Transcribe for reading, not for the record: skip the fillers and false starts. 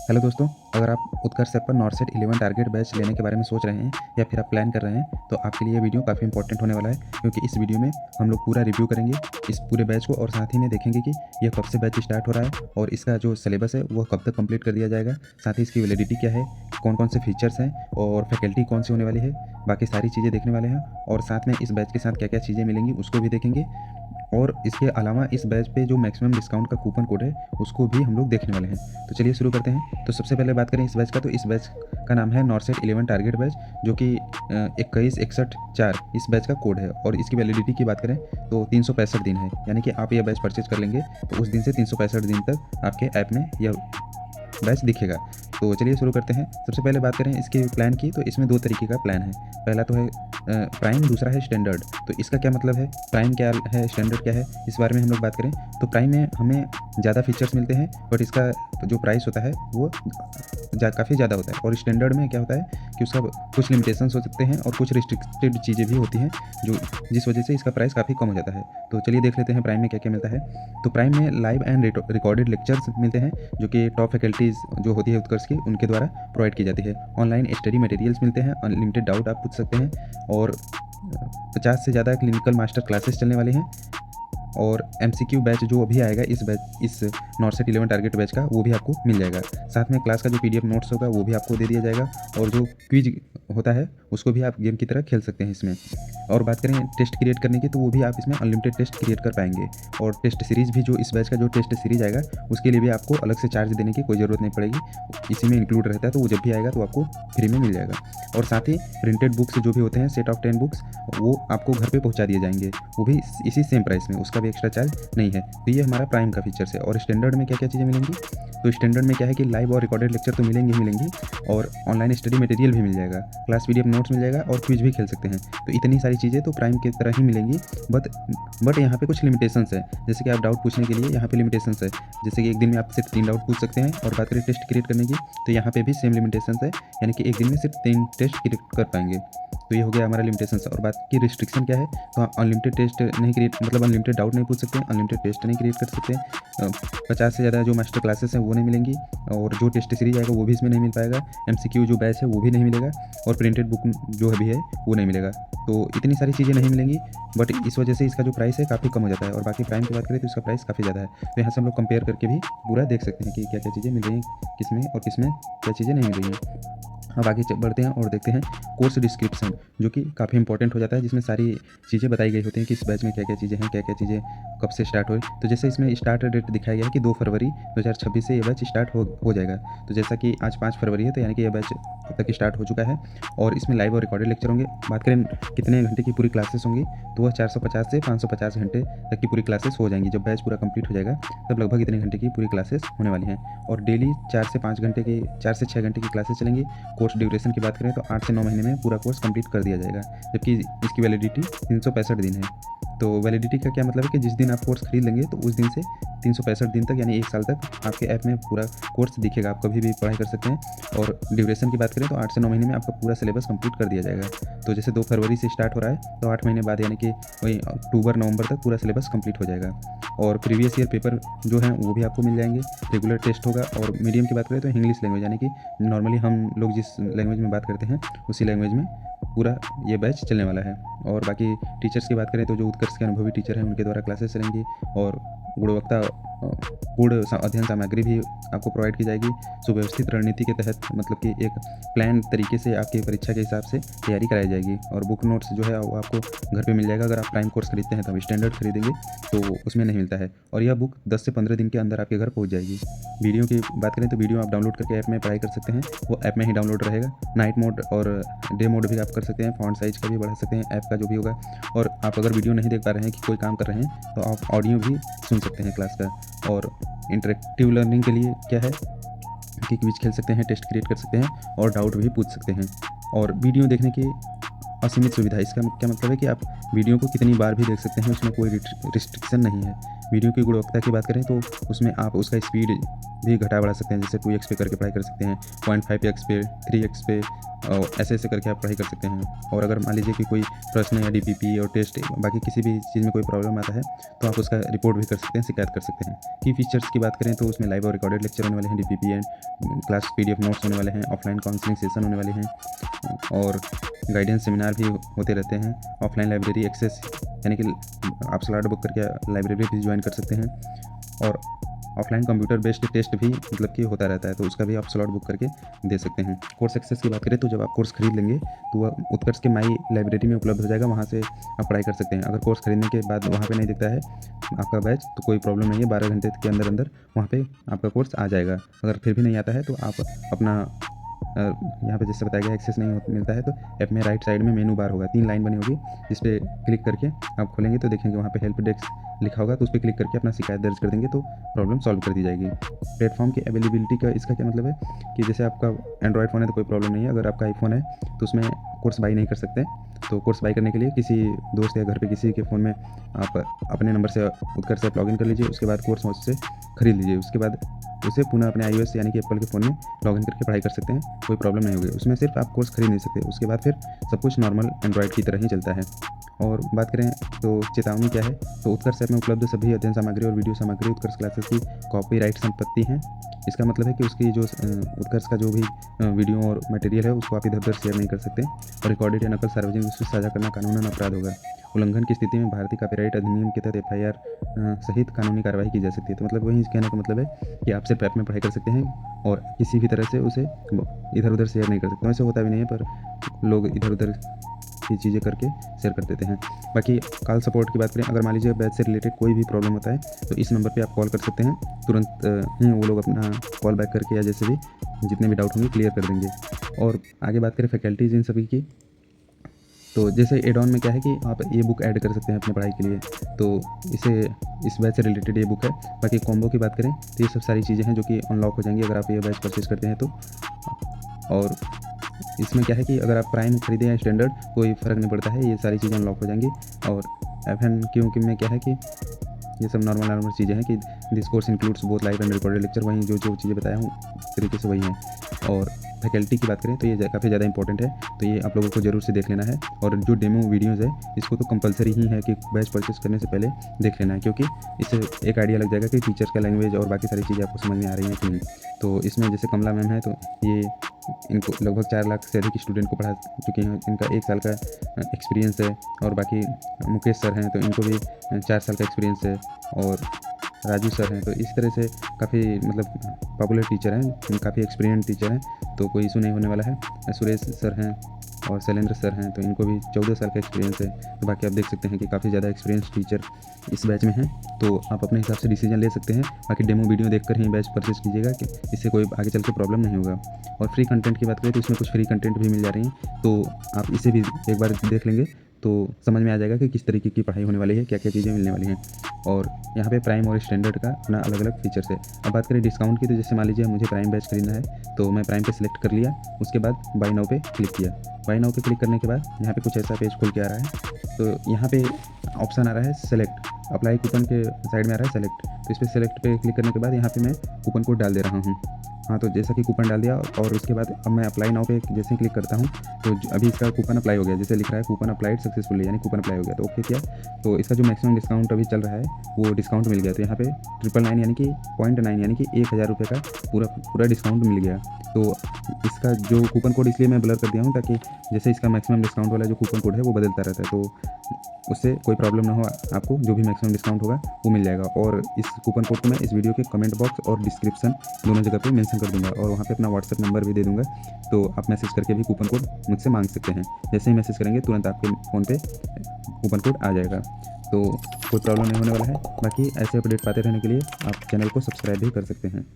Hello दोस्तों, अगर आप उत्कर्ष ऐप पर नॉरसेट 11 टारगेट बैच लेने के बारे में सोच रहे हैं या फिर आप प्लान कर रहे हैं तो आपके लिए ये वीडियो काफ़ी इंपॉर्टेंट होने वाला है, क्योंकि इस वीडियो में हम लोग पूरा रिव्यू करेंगे इस पूरे बैच को और साथ ही में देखेंगे कि यह कब से बैच स्टार्ट हो रहा है और इसका जो सिलेबस है वह कब तक कंप्लीट कर दिया जाएगा। साथ ही इसकी वैलिडिटी क्या है, कौन कौन से फीचर्स हैं और फैकल्टी कौन सी होने वाली है, बाकी सारी चीज़ें देखने वाले हैं। और साथ में इस बैच के साथ क्या क्या चीज़ें मिलेंगी उसको भी देखेंगे। और इसके अलावा इस बैच पे जो मैक्सिमम डिस्काउंट का कूपन कोड है उसको भी हम लोग देखने वाले हैं। तो चलिए शुरू करते हैं। तो सबसे पहले बात करें इस बैच का, तो इस बैच का नाम है नॉरसेट 11 टारगेट बैच, जो कि 2161/4 इस बैच का कोड है। और इसकी वैलिडिटी की बात करें तो 365 दिन है, यानी कि आप ये बैच परचेज कर लेंगे तो उस दिन से 365 दिन तक आपके ऐप में यह बैच दिखेगा। तो चलिए शुरू करते हैं। सबसे पहले बात करें इसके प्लान की, तो इसमें दो तरीके का प्लान है। पहला तो है प्राइम, दूसरा है स्टैंडर्ड। तो इसका क्या मतलब है, प्राइम क्या है, स्टैंडर्ड क्या है, इस बारे में हम लोग बात करें तो प्राइम में हमें ज़्यादा फीचर्स मिलते हैं बट इसका जो प्राइस होता है वो काफ़ी ज़्यादा होता है। और स्टैंडर्ड में क्या होता है कि उसका कुछ लिमिटेशंस हो सकते हैं और कुछ रिस्ट्रिक्टेड चीज़ें भी होती हैं जो जिस वजह से इसका प्राइस काफ़ी कम हो जाता है। तो चलिए देख लेते हैं प्राइम में क्या क्या मिलता है। तो प्राइम में लाइव एंड रिकॉर्डेड लेक्चर्स मिलते हैं, जो कि टॉप फैकल्टीज़ जो होती है उत्कर्ष की उनके द्वारा प्रोवाइड की जाती है। ऑनलाइन स्टडी मटेरियल्स मिलते हैं, अनलिमिटेड डाउट आप पूछ सकते हैं और 50 से ज़्यादा क्लिनिकल मास्टर क्लासेस चलने वाली हैं। और MCQ बैच जो अभी आएगा इस नॉरसेट 11 टारगेट बैच का, वो भी आपको मिल जाएगा। साथ में क्लास का जो PDF नोट्स होगा वो भी आपको दे दिया जाएगा और जो क्विज होता है उसको भी आप गेम की तरह खेल सकते हैं इसमें। और बात करें टेस्ट क्रिएट करने की, तो वो भी आप इसमें अनलिमिटेड टेस्ट क्रिएट कर पाएंगे। और टेस्ट सीरीज़ भी जो इस बैच का जो टेस्ट सीरीज आएगा उसके लिए भी आपको अलग से चार्ज देने की कोई ज़रूरत नहीं पड़ेगी, इसी में इंक्लूड रहता है। तो वो जब भी आएगा तो आपको फ्री में मिल जाएगा। और साथ ही प्रिंटेड बुक्स जो भी होते हैं, सेट ऑफ 10 बुक्स, वो आपको घर पे पहुंचा दिए जाएंगे, वो भी इसी सेम प्राइस में, उसका भी एक्स्ट्रा चार्ज नहीं है। तो ये हमारा प्राइम का फीचर्स है। और स्टैंडर्ड में क्या क्या चीज़ें मिलेंगी, तो स्टैंडर्ड में क्या है कि लाइव और रिकॉर्डेड लेक्चर तो मिलेंगे ही मिलेंगी और ऑनलाइन स्टडी मटेरियल भी मिल जाएगा, क्लास PDF नोट्स मिल जाएगा और क्विज भी खेल सकते हैं। तो इतनी सारी चीज़ें तो प्राइम की तरह ही मिलेंगी। बट यहाँ पे कुछ लिमिटेशंस है, जैसे कि आप डाउट पूछने के लिए यहाँ पे लिमिटेशंस है, जैसे कि एक दिन में आप सिर्फ 3 डाउट पूछ सकते हैं। और बात करें टेस्ट क्रिएट करने की, तो यहाँ पे भी सेम लिमिटेशंस है, यानी कि एक दिन में सिर्फ 3 टेस्ट क्रिएट कर पाएंगे। तो ये हो गया हमारा लिमिटेशंस। और बात की रिस्ट्रिक्शन क्या है, तो आप अनलिमिटेड टेस्ट नहीं क्रिएट, मतलब अनलिमिटेड डाउट नहीं पूछ सकते, अनलिमिटेड टेस्ट नहीं क्रिएट कर सकते, 50 से ज़्यादा जो मास्टर क्लासेस हैं वो नहीं मिलेंगी और जो टेस्ट सीरीज आएगा वो भी इसमें नहीं मिल पाएगा, MCQ जो बैच है वो भी नहीं मिलेगा और प्रिंटेड बुक जो अभी है वो नहीं मिलेगा। तो इतनी सारी चीज़ें नहीं मिलेंगी, बट इस वजह से इसका जो प्राइस है काफ़ी कम हो जाता है। और बाकी प्राइम की बात करें तो इसका प्राइस काफ़ी ज़्यादा है। तो यहाँ से हम लोग कंपेयर करके भी पूरा देख सकते हैं कि क्या क्या चीज़ें मिल रही हैं किसमें और किसमें क्या चीज़ें नहीं मिल रही हैं। अब आगे बढ़ते हैं और देखते हैं कोर्स डिस्क्रिप्शन, जो कि काफ़ी इंपॉर्टेंट हो जाता है, जिसमें सारी चीज़ें बताई गई होती हैं कि इस बैच में क्या क्या चीज़ें हैं, क्या क्या चीज़ें कब से स्टार्ट हुई। तो जैसे इसमें स्टार्ट डेट दिखाया गया है कि 2 फरवरी 2026 से ये बैच स्टार्ट हो जाएगा। तो जैसा कि आज 5 फरवरी है, तो यानी कि यह बैच अब तक स्टार्ट हो चुका है। और इसमें लाइव और रिकॉर्डेड लेक्चर होंगे। बात करें कितने घंटे की पूरी क्लासेस होंगी, तो वह 450 से 550 घंटे तक की पूरी क्लासेस हो जाएंगी। जब बैच पूरा कंप्लीट हो जाएगा तब लगभग इतने घंटे की पूरी क्लासेस होने वाली हैं। और डेली 4 से 6 घंटे की क्लासेस चलेंगी। कोर्स ड्यूरेशन की बात करें तो 8 से 9 महीने में पूरा कोर्स कंप्लीट कर दिया जाएगा, जबकि इसकी वैलिडिटी 365 दिन है। तो वैलिडिटी का क्या मतलब है कि जिस दिन आप कोर्स खरीद लेंगे तो उस दिन से 365 दिन तक, यानी 1 साल तक आपके ऐप में पूरा कोर्स दिखेगा, आप कभी भी पढ़ाई कर सकते हैं। और ड्यूरेशन की बात करें तो 8 से 9 महीने में आपका पूरा सिलेबस कंप्लीट कर दिया जाएगा। तो जैसे 2 फरवरी से स्टार्ट हो रहा है तो 8 महीने बाद, यानी कि वही अक्टूबर नवंबर तक पूरा सिलेबस कंप्लीट हो जाएगा। और प्रीवियस ईयर पेपर जो हैं वो भी आपको मिल जाएंगे। रेगुलर टेस्ट होगा। और मीडियम की बात करें तो इंग्लिश लैंग्वेज, यानी कि नॉर्मली हम लोग जिस लैंग्वेज में बात करते हैं उसी लैंग्वेज में पूरा ये बैच चलने वाला है। और बाकी टीचर्स की बात करें तो जो उत्कर्ष के अनुभवी टीचर हैं उनके द्वारा क्लासेस चलेंगी और गुणवत्ता पूर्ण अध्ययन सामग्री भी आपको प्रोवाइड की जाएगी। सुव्यवस्थित रणनीति के तहत, मतलब कि एक प्लान तरीके से आपकी परीक्षा के हिसाब से तैयारी कराई जाएगी। और बुक नोट्स जो है वो आपको घर पे मिल जाएगा। अगर आप प्राइम कोर्स खरीदते हैं तब स्टैंडर्ड खरीदेंगे तो उसमें नहीं मिलता है। और यह बुक 10 से 15 दिन के अंदर आपके घर पहुँच जाएगी। वीडियो की बात करें तो वीडियो आप डाउनलोड करके ऐप में पढ़ाई कर सकते हैं, वो ऐप में ही डाउनलोड रहेगा। नाइट मोड और डे मोड भी आप कर सकते हैं, फॉन्ट साइज का भी बढ़ा सकते हैं, ऐप का जो भी होगा। और आप अगर वीडियो नहीं देख पा रहे हैं कि कोई काम कर रहे हैं तो आप ऑडियो भी सुन सकते हैं क्लास का। और इंटरेक्टिव लर्निंग के लिए क्या है कि क्विज खेल सकते हैं, टेस्ट क्रिएट कर सकते हैं और डाउट भी पूछ सकते हैं। और वीडियो देखने की असीमित सुविधा, इसका क्या मतलब है कि आप वीडियो को कितनी बार भी देख सकते हैं, उसमें कोई रिस्ट्रिक्शन नहीं है। वीडियो की गुणवत्ता की बात करें तो उसमें आप उसका स्पीड भी घटा बढ़ा सकते हैं, जैसे 2x पे करके पढ़ाई कर सकते हैं, 0.5x पे, 3x पे, और ऐसे करके आप पढ़ाई कर सकते हैं। और अगर मान लीजिए कि कोई प्रश्न या DPP और टेस्ट बाकी किसी भी चीज़ में कोई प्रॉब्लम आता है तो आप उसका रिपोर्ट भी कर सकते हैं, शिकायत कर सकते हैं। की फीचर्स की बात करें तो उसमें लाइव और रिकॉर्डेड लेक्चर होने वाले हैं, DPP and class PDF notes होने वाले हैं, ऑफलाइन काउंसलिंग सेशन होने वाले हैं और गाइडेंस सेमिनार भी होते रहते हैं। ऑफलाइन लाइब्रेरी एक्सेस यानी कि आप स्लॉट बुक करके लाइब्रेरी भी ज्वाइन कर सकते हैं और ऑफलाइन कंप्यूटर बेस्ड टेस्ट भी मतलब कि होता रहता है, तो उसका भी आप स्लॉट बुक करके दे सकते हैं। कोर्स एक्सेस की बात करें तो जब आप कोर्स खरीद लेंगे तो वह उत्कर्ष के माई लाइब्रेरी में उपलब्ध हो जाएगा, वहाँ से आप पढ़ाई कर सकते हैं। अगर कोर्स खरीदने के बाद वहाँ पे नहीं दिखता है आपका बैच तो कोई प्रॉब्लम नहीं है, 12 घंटे के अंदर अंदर वहाँ पे आपका कोर्स आ जाएगा। अगर फिर भी नहीं आता है तो आप अपना यहाँ पे जैसे बताया गया एक्सेस नहीं मिलता है तो ऐप में राइट साइड में मेनू बार होगा, 3 लाइन बनी होगी, जिस पे क्लिक करके आप खोलेंगे तो देखेंगे वहाँ पे हेल्प डेस्क लिखा होगा, तो उस पर क्लिक करके अपना शिकायत दर्ज कर देंगे तो प्रॉब्लम सॉल्व कर दी जाएगी। प्लेटफॉर्म की अवेलेबिलिटी का इसका क्या मतलब है कि जैसे आपका एंड्रॉयड फ़ोन है तो कोई प्रॉब्लम नहीं है, अगर आपका आईफोन है तो उसमें कोर्स बाई नहीं कर सकते, तो कोर्स बाई करने के लिए किसी दोस्त या घर पे किसी के फ़ोन में आप अपने नंबर से उत्कर्ष ऐप लॉगिन कर लीजिए, उसके बाद कोर्स उससे खरीद लीजिए, उसके बाद उसे पुनः अपने iOS यानी कि एप्पल के फ़ोन में लॉगिन करके पढ़ाई कर सकते हैं, कोई प्रॉब्लम नहीं होगी। उसमें सिर्फ आप कोर्स खरीद नहीं सकते, उसके बाद फिर सब कुछ नॉर्मल एंड्रॉयड की तरह ही चलता है। और बात करें तो चेतावनी क्या है, तो उत्कर्ष ऐप में उपलब्ध सभी अध्ययन सामग्री और वीडियो सामग्री उत्कर्ष क्लासेस की कॉपीराइट संपत्ति है। इसका मतलब है कि उसकी जो उत्कर्ष का जो भी वीडियो और मटेरियल है उसको आप इधर उधर शेयर नहीं कर सकते और रिकॉर्डेड या नकल सार्वजनिक रूप से साझा करना कानूनन अपराध होगा। उल्लंघन की स्थिति में भारतीय कॉपीराइट अधिनियम के तहत FIR सहित कानूनी कार्रवाई की जा सकती है। तो मतलब वही कहने का मतलब है कि आप सिर्फ ऐप में पढ़ाई कर सकते हैं और किसी भी तरह से उसे इधर उधर शेयर नहीं कर सकते। वैसे होता भी नहीं है, पर लोग इधर उधर की चीज़ें करके शेयर कर देते हैं। बाकी कॉल सपोर्ट की बात करें, अगर मान लीजिए बैच से रिलेटेड कोई भी प्रॉब्लम होता है तो इस नंबर पे आप कॉल कर सकते हैं, तुरंत ही वो लोग अपना कॉल बैक करके या जैसे भी जितने भी डाउट होंगे क्लियर कर देंगे। और आगे बात करें फैकल्टीज़ इन सभी की, तो जैसे एड ऑन में क्या है कि आप ये बुक ऐड कर सकते हैं अपनी पढ़ाई के लिए, तो इस बैच से रिलेटेड ये बुक है। बाकी कॉम्बो की बात करें तो ये सब सारी चीज़ें हैं जो कि अनलॉक हो जाएंगी अगर आप ये बैच परचेज करते हैं तो। और इसमें क्या है कि अगर आप प्राइम खरीदें या स्टैंडर्ड कोई फ़र्क नहीं पड़ता है, ये सारी चीज़ें अनलॉक हो जाएंगी। और FNQ में क्या है कि ये सब नॉर्मल चीज़ें हैं कि this course includes both live and recorded lecture, वहीं जो चीज़ें बताया हूँ तरीके से वही हैं। और फैकल्टी की बात करें तो ये काफ़ी ज़्यादा इंपॉर्टेंट है, तो ये आप लोगों को ज़रूर से देख लेना है। और जो डेमो वीडियोज़ है इसको तो कंपलसरी ही है कि बैच परचेस करने से पहले देख लेना है, क्योंकि इससे एक आइडिया लग जाएगा कि टीचर्स का लैंग्वेज और बाकी सारी चीज़ें आपको समझ में आ रही हैं कि नहीं। तो इसमें जैसे कमला मैम है तो ये इनको लगभग 4 लाख से अधिक स्टूडेंट को पढ़ा चुके हैं, इनका 1 साल का एक्सपीरियंस है। और बाकी मुकेश सर हैं तो इनको भी 4 साल का एक्सपीरियंस है। और राजू सर हैं तो इस तरह से काफ़ी मतलब पॉपुलर टीचर हैं, काफ़ी एक्सपीरियंस टीचर हैं, तो कोई इशू नहीं होने वाला है। सुरेश सर हैं और शैलेंद्र सर हैं तो इनको भी 14 साल का एक्सपीरियंस है। तो बाकी आप देख सकते हैं कि काफ़ी ज़्यादा एक्सपीरियंस टीचर इस बैच में हैं, तो आप अपने हिसाब से डिसीजन ले सकते हैं। बाकी डेमो वीडियो देखकर ही बैच परचेज कीजिएगा कि इससे कोई आगे चल के प्रॉब्लम नहीं होगा। और फ्री कंटेंट की बात करें तो इसमें कुछ फ्री कंटेंट भी मिल जा रही हैं, तो आप इसे भी एक बार देख लेंगे तो समझ में आ जाएगा कि किस तरीके की पढ़ाई होने वाली है, क्या क्या चीज़ें मिलने वाली हैं। और यहाँ पे प्राइम और स्टैंडर्ड का अपना अलग अलग फीचर्स है। अब बात करें डिस्काउंट की, तो जैसे मान लीजिए मुझे प्राइम बैच खरीदना है तो मैं प्राइम पे सिलेक्ट कर लिया, उसके बाद बाय नाउ पे क्लिक किया। बाय नाउ पे क्लिक करने के बाद यहाँ पे कुछ ऐसा पेज खुल के आ रहा है, तो यहाँ पे ऑप्शन आ रहा है सेलेक्ट, अप्लाई कूपन के साइड में आ रहा है सेलेक्ट, तो इस पर सेलेक्ट पे क्लिक करने के बाद यहाँ पे मैं कूपन कोड डाल दे रहा हूँ। हाँ, तो जैसा कि कूपन डाल दिया और उसके बाद अब मैं अप्लाई नाउ पे जैसे क्लिक करता हूँ तो अभी इसका कूपन अप्लाई हो गया, जैसे लिख रहा है कूपन अप्लाइड सक्सेसफुली, यानी कूपन अप्लाई हो गया। तो ओके किया तो इसका जो मैक्सिमम डिस्काउंट अभी चल रहा है वो डिस्काउंट मिल गया। तो यहाँ पे 999 यानी कि 0.9 यानी कि 1000 रुपये का पूरा डिस्काउंट मिल गया। तो इसका जो कूपन कोड इसलिए मैं ब्लर कर दिया हूँ ताकि जैसे इसका मैक्सिमम डिस्काउंट वाला जो कूपन कोड है वो बदलता रहता है, तो उससे कोई प्रॉब्लम ना हो, आपको जो भी मैक्सिमम डिस्काउंट होगा वो मिल जाएगा। और इस कूपन कोड को मैं इस वीडियो के कमेंट बॉक्स और डिस्क्रिप्शन दोनों जगह पे मेंशन कर दूंगा और वहाँ पे अपना व्हाट्सएप नंबर भी दे दूंगा, तो आप मैसेज करके भी कूपन कोड मुझसे मांग सकते हैं। जैसे ही मैसेज करेंगे तुरंत आपके फ़ोन पे कूपन कोड आ जाएगा, तो कोई प्रॉब्लम नहीं होने वाला है। बाकी ऐसे अपडेट पाते रहने के लिए आप चैनल को सब्सक्राइब भी कर सकते हैं।